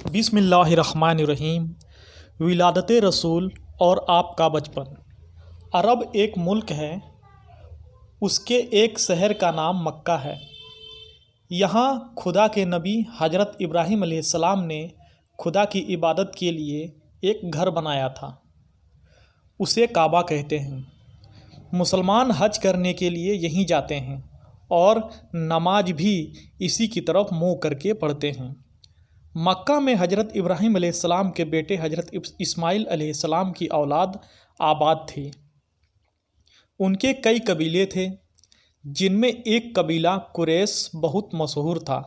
बिस्मिल्लाहिर्रहमानिर्रहीम। विलादत रसूल और आपका बचपन। अरब एक मुल्क है, उसके एक शहर का नाम मक्का है। यहाँ खुदा के नबी हज़रत इब्राहीम अलैहिस्सलाम ने खुदा की इबादत के लिए एक घर बनाया था। उसे काबा कहते हैं। मुसलमान हज करने के लिए यहीं जाते हैं और नमाज भी इसी की तरफ मुँह करके पढ़ते हैं। मक्का में हज़रत इब्राहीम अलैहिस्सलाम के बेटे हज़रत इस्माइल अलैहिस्सलाम की औलाद आबाद थी। उनके कई कबीले थे, जिनमें एक कबीला कुरैश बहुत मशहूर था।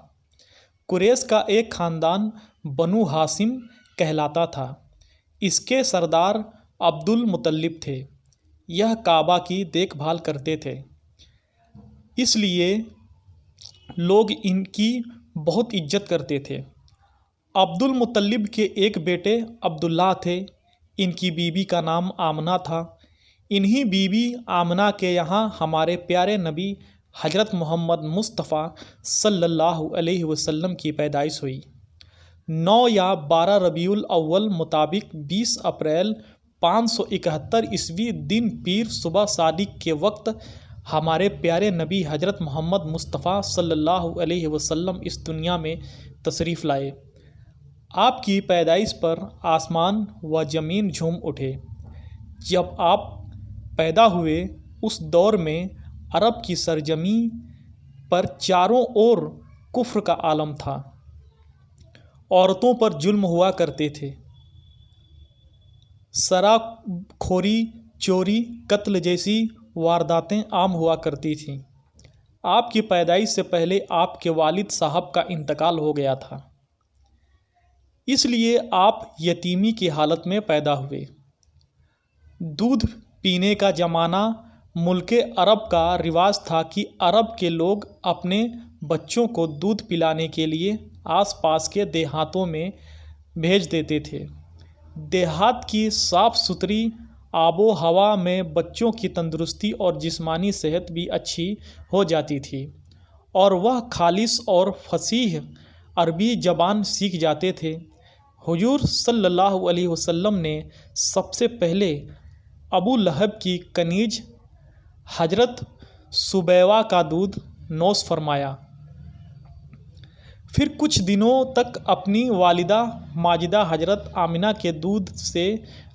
कुरैश का एक ख़ानदान बनु हाशिम कहलाता था। इसके सरदार अब्दुल मुत्तलिब थे। यह काबा की देखभाल करते थे, इसलिए लोग इनकी बहुत इज्जत करते थे। अब्दुल मुत्तलिब के एक बेटे अब्दुल्लाह थे। इनकी बीवी का नाम आमना था। इन्हीं बीवी आमना के यहाँ हमारे प्यारे नबी हज़रत मोहम्मद मुस्तफ़ा सल्लल्लाहु अलैहि वसल्लम की पैदाइश हुई। 9 या 12 रबीउल अव्वल मुताबिक 20 अप्रैल 571 ईस्वी दिन पीर सुबह सादिक के वक्त हमारे प्यारे नबी हज़रत मोहम्मद मुस्तफ़ा सल्लल्लाहु अलैहि वसल्लम इस दुनिया में तशरीफ़ लाए। आपकी पैदाइश पर आसमान व ज़मीन झूम उठे। जब आप पैदा हुए उस दौर में अरब की सरजमी पर चारों ओर कुफ्र का आलम था। औरतों पर जुल्म हुआ करते थे। शराबखोरी, चोरी, कत्ल जैसी वारदातें आम हुआ करती थीं। आपकी पैदाइश से पहले आपके वालिद साहब का इंतकाल हो गया था, इसलिए आप यतीमी की हालत में पैदा हुए। दूध पीने का ज़माना मुल्के अरब का रिवाज था कि अरब के लोग अपने बच्चों को दूध पिलाने के लिए आसपास के देहातों में भेज देते थे। देहात की साफ़ सुथरी आबो हवा में बच्चों की तंदुरुस्ती और जिस्मानी सेहत भी अच्छी हो जाती थी और वह खालिस और फसीह अरबी ज़बान सीख जाते थे। हुजूर सल्लल्लाहु अलैहि वसल्लम ने सबसे पहले अबू लहब की कनीज हजरत सुबैवा का दूध नोश फरमाया। फिर कुछ दिनों तक अपनी वालिदा माजिदा हजरत आमिना के दूध से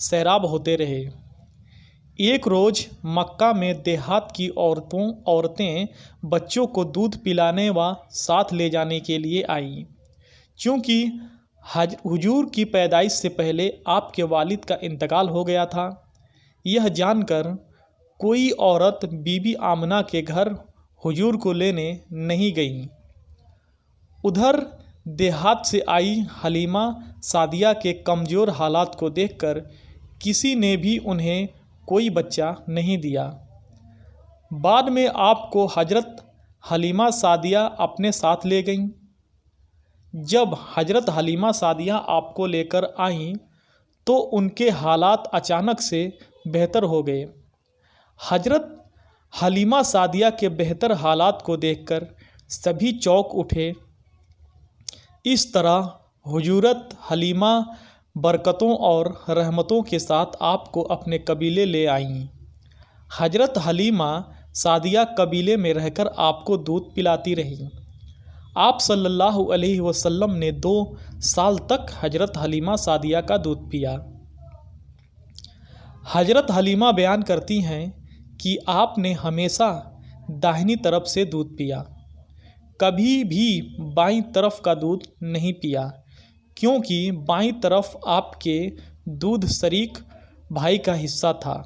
सैराब होते रहे। एक रोज़ मक्का में देहात की औरतें बच्चों को दूध पिलाने व साथ ले जाने के लिए आईं। चूँकि हुजूर की पैदाइश से पहले आपके वालिद का इंतकाल हो गया था, यह जानकर कोई औरत बीबी आमना के घर हुजूर को लेने नहीं गई। उधर देहात से आई हलीमा सादिया के कमज़ोर हालात को देखकर किसी ने भी उन्हें कोई बच्चा नहीं दिया। बाद में आपको हजरत हलीमा सादिया अपने साथ ले गईं। जब हजरत हलीमा सादिया आपको लेकर आईं तो उनके हालात अचानक से बेहतर हो गए। हजरत हलीमा सादिया के बेहतर हालात को देखकर सभी चौंक उठे। इस तरह हुजूरत हलीमा बरकतों और रहमतों के साथ आपको अपने कबीले ले आईं। हजरत हलीमा सादिया कबीले में रहकर आपको दूध पिलाती रहीं। आप सल्लल्लाहु अलैहि वसल्लम ने 2 साल तक हजरत हलीमा सादिया का दूध पिया। हजरत हलीमा बयान करती हैं कि आपने हमेशा दाहिनी तरफ से दूध पिया, कभी भी बाईं तरफ का दूध नहीं पिया, क्योंकि बाईं तरफ आपके दूध शरीक भाई का हिस्सा था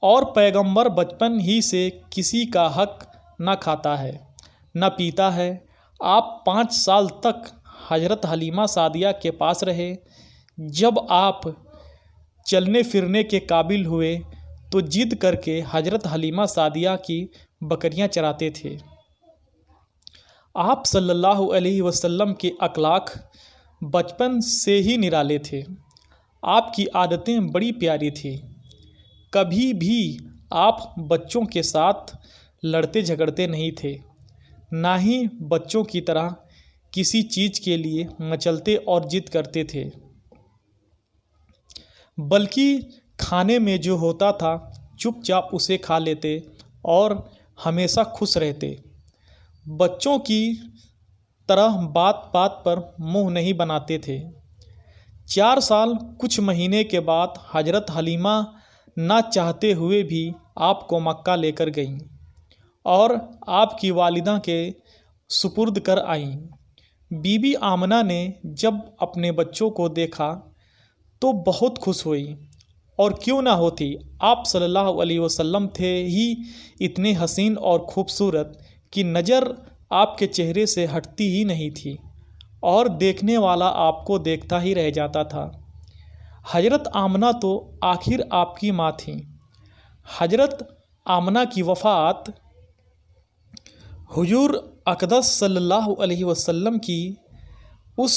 और पैगंबर बचपन ही से किसी का हक न खाता है न पीता है। आप 5 साल तक हजरत हलीमा सादिया के पास रहे। जब आप चलने फिरने के काबिल हुए तो जिद करके हजरत हलीमा सादिया की बकरियां चराते थे। आप सल्लल्लाहु अलैहि वसल्लम के अखलाक बचपन से ही निराले थे। आपकी आदतें बड़ी प्यारी थी। कभी भी आप बच्चों के साथ लड़ते झगड़ते नहीं थे, ना ही बच्चों की तरह किसी चीज़ के लिए मचलते और जिद करते थे, बल्कि खाने में जो होता था चुपचाप उसे खा लेते और हमेशा खुश रहते। बच्चों की तरह बात बात पर मुंह नहीं बनाते थे। 4 साल कुछ महीने के बाद हजरत हलीमा ना चाहते हुए भी आपको मक्का लेकर गईं और आपकी वालिदा के सुपुर्द कर आईं। बीबी आमना ने जब अपने बच्चों को देखा तो बहुत खुश हुई, और क्यों ना होती, आप सल्लल्लाहु अलैहि वसल्लम थे ही इतने हसीन और खूबसूरत कि नज़र आपके चेहरे से हटती ही नहीं थी और देखने वाला आपको देखता ही रह जाता था। हजरत आमना तो आखिर आपकी माँ थी। हजरत आमना की वफ़ात हुजूर अक़दस सल्लल्लाहु अलैहि वसल्लम की उस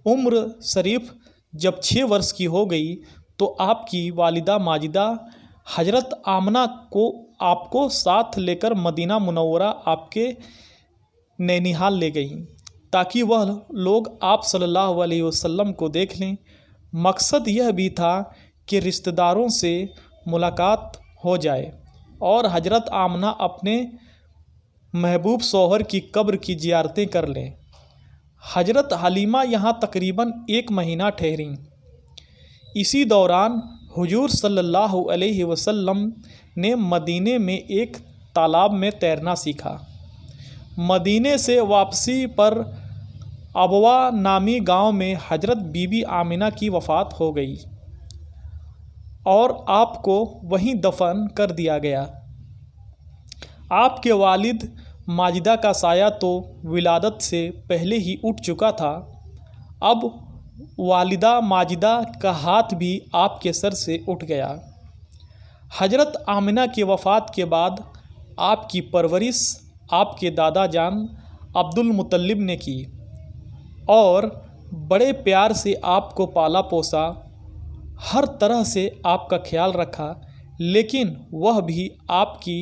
उम्र शरीफ जब 6 वर्ष की हो गई तो आपकी वालिदा माजिदा हजरत आमना को आपको साथ लेकर मदीना मुनव्वरा आपके नैनीहाल ले गई ताकि वह लोग आप सल्लल्लाहु अलैहि वसल्लम को देख लें। मकसद यह भी था कि रिश्तेदारों से मुलाकात हो जाए और हजरत आमना अपने महबूब शौहर की कब्र की ज़ियारतें कर लें। हजरत हलीमा यहाँ तकरीबन 1 महीना ठहरीं। इसी दौरान हुजूर सल्लल्लाहु अलैहि वसल्लम ने मदीने में एक तालाब में तैरना सीखा। मदीने से वापसी पर अबवा नामी गांव में हजरत बीबी आमिना की वफ़ात हो गई और आपको वहीं दफन कर दिया गया। आपके वालिद माजिदा का साया तो विलादत से पहले ही उठ चुका था, अब वालिदा माजिदा का हाथ भी आपके सर से उठ गया। हजरत आमिना की वफ़ात के बाद आपकी परवरिश आपके दादा जान अब्दुल मुत्तलिब ने की और बड़े प्यार से आपको पाला पोसा, हर तरह से आपका ख्याल रखा, लेकिन वह भी आपकी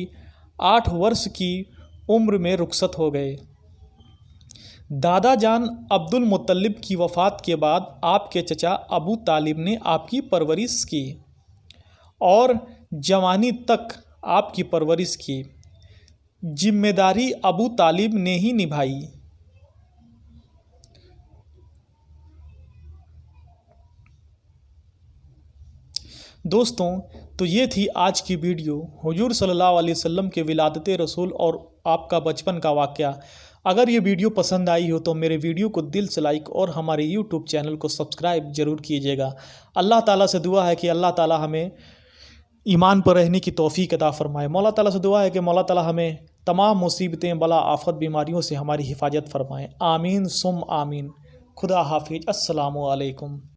8 वर्ष की उम्र में रुखसत हो गए। दादा जान अब्दुल मुत्तलिब की वफ़ात के बाद आपके चचा अबू तालिब ने आपकी परवरिश की और जवानी तक आपकी परवरिश की जिम्मेदारी अबू तालिब ने ही निभाई। दोस्तों, तो ये थी आज की वीडियो हुजूर सल्लल्लाहु अलैहि वसल्लम के विलादत रसूल और आपका बचपन का वाक़या। अगर ये वीडियो पसंद आई हो तो मेरे वीडियो को दिल से लाइक और हमारे यूट्यूब चैनल को सब्सक्राइब ज़रूर कीजिएगा। अल्लाह ताला से दुआ है कि अल्लाह ताला हमें ईमान पर रहने की तौफीक अता फ़रमाए। मौला ताला से दुआ है कि मौला ताला हमें तमाम मुसीबतें, बला, आफत, बीमारियों से हमारी हिफाजत फ़रमाएँ। आमीन सुम आमीन। खुदा हाफिज़। अस्सलामु अलैकुम।